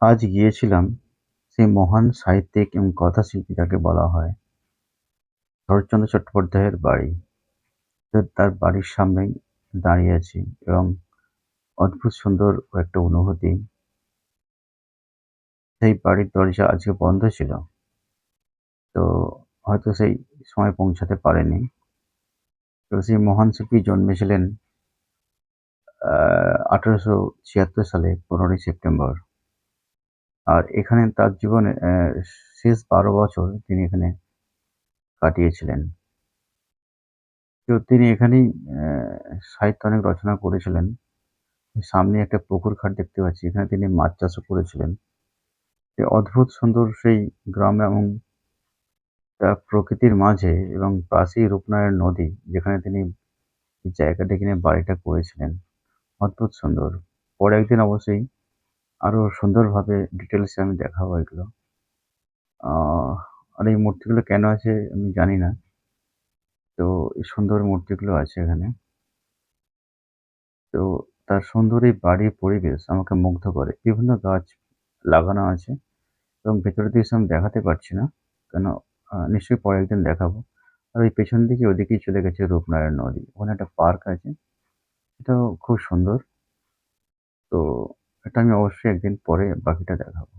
আজ গিয়েছিলাম সেই মহান সাহিত্যিক এবং কথাশিল্পী যাকে বলা হয় শরৎচন্দ্র চট্টোপাধ্যায়ের বাড়ি। তো তার বাড়ির সামনেই দাঁড়িয়ে আছি এবং অদ্ভুত সুন্দর একটা অনুভূতি। সেই বাড়ির দরজা আজকে বন্ধ ছিল। তো হয়তো সেই সময় পৌঁছাতে পারেনি। তো সেই মহান শিল্পী জন্মেছিলেন ১৮৭৬ সালে ১৫ই সেপ্টেম্বর। আর এখানে তার জীবনে শেষ ১২ বছর তিনি এখানে কাটিয়েছিলেন। তো তিনি এখানেই সাহিত্য অনেক রচনা করেছিলেন। সামনে একটা পুকুর ঘাট দেখতে পাচ্ছি। এখানে তিনি মাছ চাষও করেছিলেন। অদ্ভুত সুন্দর সেই গ্রাম এবং প্রকৃতির মাঝে এবং পাশেই রূপনারায়ণ নদী, যেখানে তিনি এই জায়গাটা কিনে বাড়িটা করেছিলেন। অদ্ভুত সুন্দর। পরে একদিন অবশ্যই আরো সুন্দরভাবে ডিটেইলস এ আমি দেখাবো এগুলো। আ আর এই মূর্তিগুলো কেন আছে আমি জানি না। তো এই সুন্দর মূর্তিগুলো আছে এখানে। তো তার সুন্দর এই বাড়ির পরিবেশ আমাকে মুগ্ধ করে। বিভিন্ন গাছ লাগানো আছে এবং ভেতরের দৃশ্য আমি দেখাতে পারছি না। কেন নিশ্চয়ই পরে একদিন দেখাবো। আর ওই পেছন দিকে ওদিকেই চলে গেছে রূপনারায়ণ নদী। ওখানে একটা পার্ক আছে। এটাও খুব সুন্দর। তো এটা আমি অবশ্যই একদিন পরে বাকিটা দেখাবো।